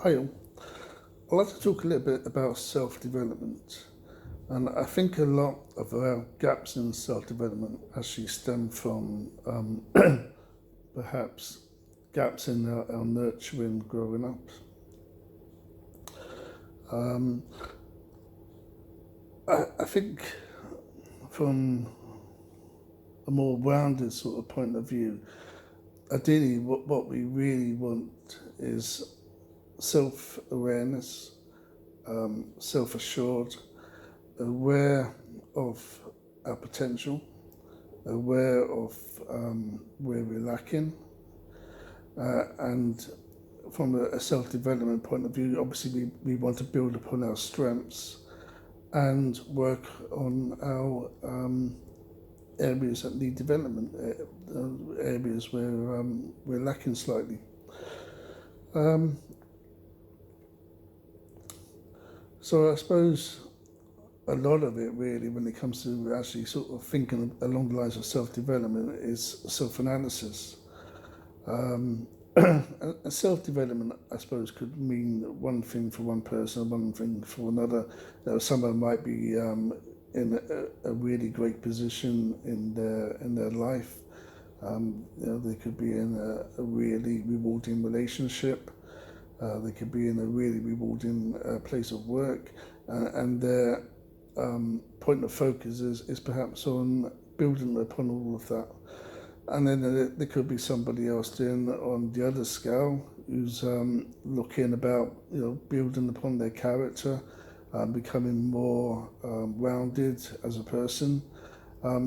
Hi, all. I'd like to talk a little bit about self-development. And I think a lot of our gaps in self-development actually stem from perhaps gaps in our nurturing growing up. Um, I think from a more rounded sort of point of view, ideally what we really want is self-awareness, self-assured, aware of our potential, aware of where we're lacking, and from a self-development point of view, obviously we want to build upon our strengths and work on our areas that need development, areas where we're lacking slightly. So I suppose a lot of it really, when it comes to actually sort of thinking along the lines of self-development, is self-analysis. And self-development, I suppose, could mean one thing for one person, one thing for another. Someone might be in a really great position in their life. They could be in a really rewarding relationship. They could be in a really rewarding place of work, and their point of focus is perhaps on building upon all of that. And then there could be somebody else then on the other scale who's looking about, building upon their character, becoming more rounded as a person,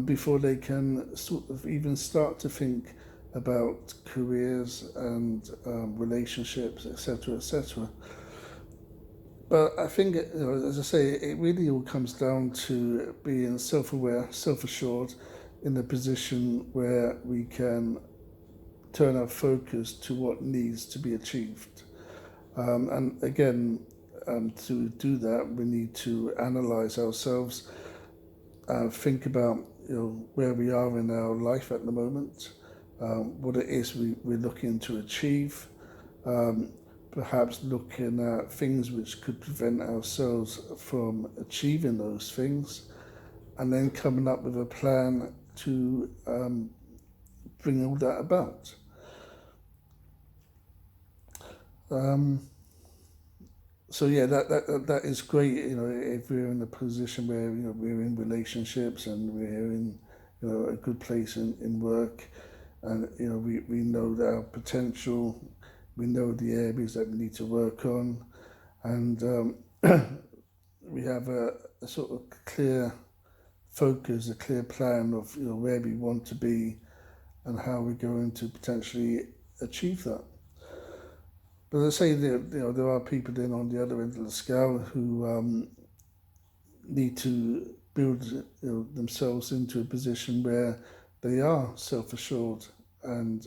before they can sort of even start to think about careers and relationships, etc., etc. But I think, as I say, it really all comes down to being self-aware, self-assured, in a position where we can turn our focus to what needs to be achieved. And again, to do that, we need to analyze ourselves, think about where we are in our life at the moment, what it is we're looking to achieve, perhaps looking at things which could prevent ourselves from achieving those things, and then coming up with a plan to bring all that about. So yeah, that is great. If we're in a position where we're in relationships and we're in a good place in work, and we know that our potential, we know the areas that we need to work on, and we have a sort of clear focus, a clear plan of where we want to be and how we're going to potentially achieve that. But as I say, there are people then on the other end of the scale who need to build themselves into a position where they are self-assured and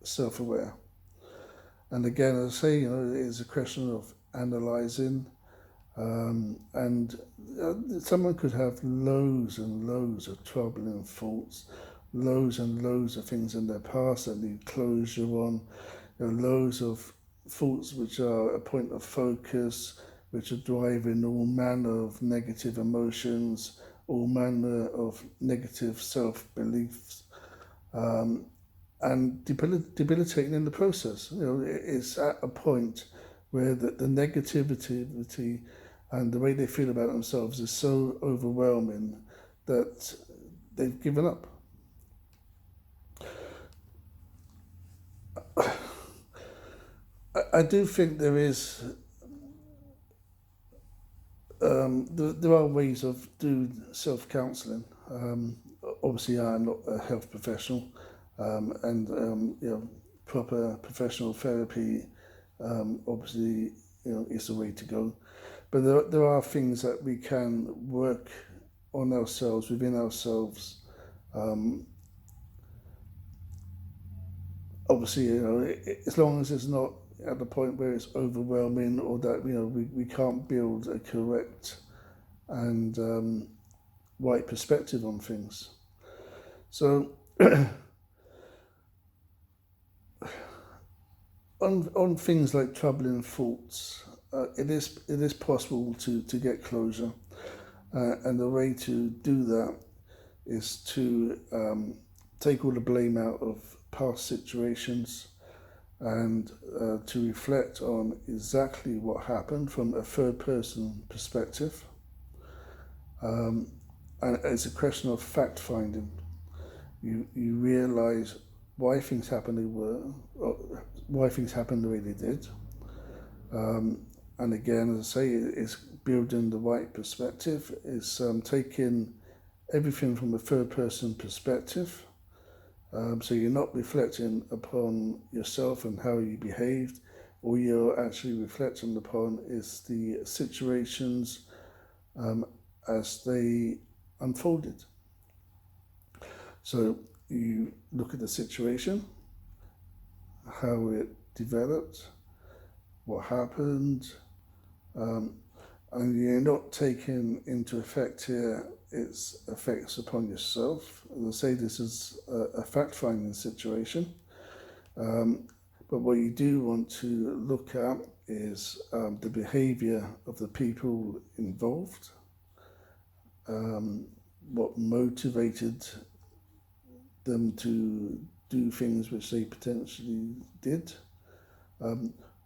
self-aware. And again, as I say, it is a question of analysing, and someone could have loads and loads of troubling thoughts, loads and loads of things in their past that need closure on, loads of thoughts which are a point of focus, which are driving all manner of negative emotions, all manner of negative self-beliefs, and debilitating in the process. It's at a point where the negativity and the way they feel about themselves is so overwhelming that they've given up. I do think there is there are ways of doing self-counselling. Obviously, I'm not a health professional, and proper professional therapy obviously is the way to go. But there are things that we can work on ourselves, within ourselves. Obviously, as long as it's not at the point where it's overwhelming, or that we can't build a correct and right perspective on things. So on things like troubling thoughts, it is possible to get closure, and the way to do that is to take all the blame out of past situations and to reflect on exactly what happened from a third person perspective. And it's a question of fact finding. You realise why things happened why things happened the way they did. And again, as I say, it's building the right perspective. It's taking everything from a third person perspective. So you're not reflecting upon yourself and how you behaved. All you're actually reflecting upon is the situations as they unfolded. So you look at the situation, how it developed, what happened, and you're not taking into effect here its effects upon yourself. As I say, this is a fact-finding situation, but what you do want to look at is the behaviour of the people involved, what motivated them to do things which they potentially did,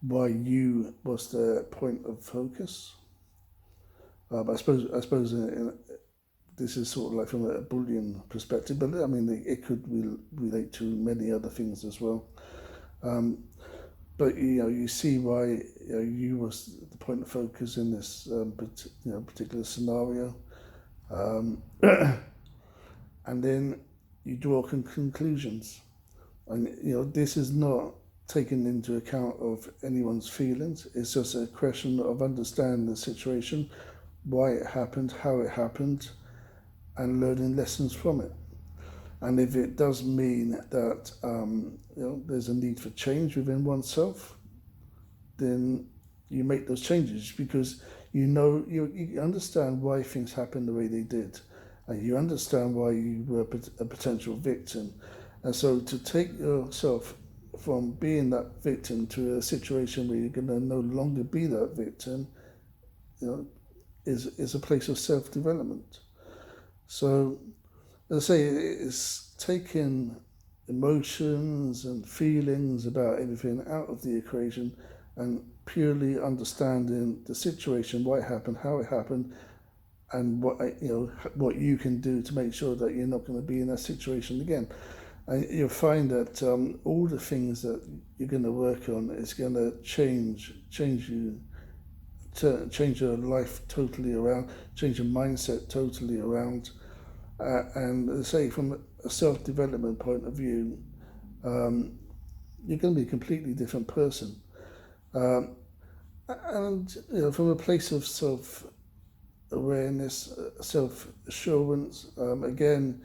why you was their point of focus. I suppose this is sort of like from a Boolean perspective, but I mean it could relate to many other things as well. But you see why you was the point of focus in this particular scenario, and then you draw conclusions, and this is not taken into account of anyone's feelings. It's just a question of understanding the situation, why it happened, how it happened, and learning lessons from it. And if it does mean that there's a need for change within oneself, then you make those changes, because you understand why things happened the way they did, and you understand why you were a potential victim. And so to take yourself from being that victim to a situation where you're going to no longer be that victim, is a place of self-development. So, as I say, it's taking emotions and feelings about everything out of the equation and purely understanding the situation, why it happened, how it happened, and what you can do to make sure that you're not going to be in that situation again. And you'll find that all the things that you're going to work on is going to change you, to change your life totally around, change your mindset totally around. And as I say, from a self-development point of view, you're going to be a completely different person. And from a place of self-awareness, self-assurance, again,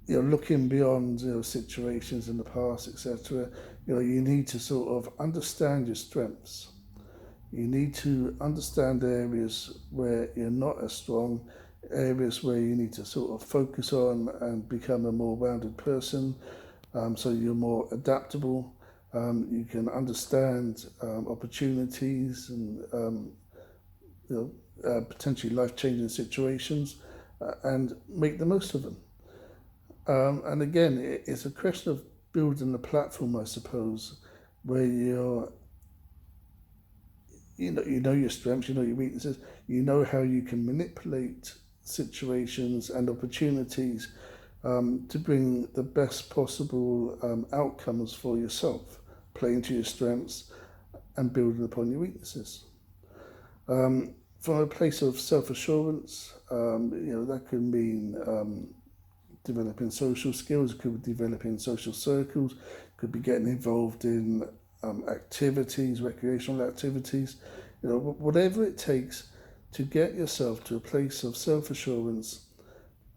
looking beyond situations in the past, etc. You need to sort of understand your strengths. You need to understand areas where you're not as strong, areas where you need to sort of focus on and become a more rounded person, so you're more adaptable. You can understand opportunities and potentially life-changing situations, and make the most of them. And again, it's a question of building a platform, I suppose, where you know your strengths, you know your weaknesses, you know how you can manipulate situations and opportunities to bring the best possible outcomes for yourself, playing to your strengths and building upon your weaknesses. From a place of self-assurance, that could mean developing social skills, could be developing social circles, could be getting involved in activities, recreational activities, whatever it takes to get yourself to a place of self-assurance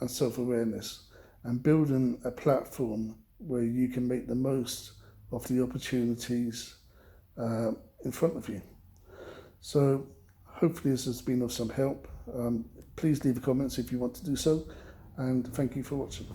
and self-awareness, and building a platform where you can make the most of the opportunities in front of you. So hopefully this has been of some help. Please leave comments if you want to do so, and thank you for watching.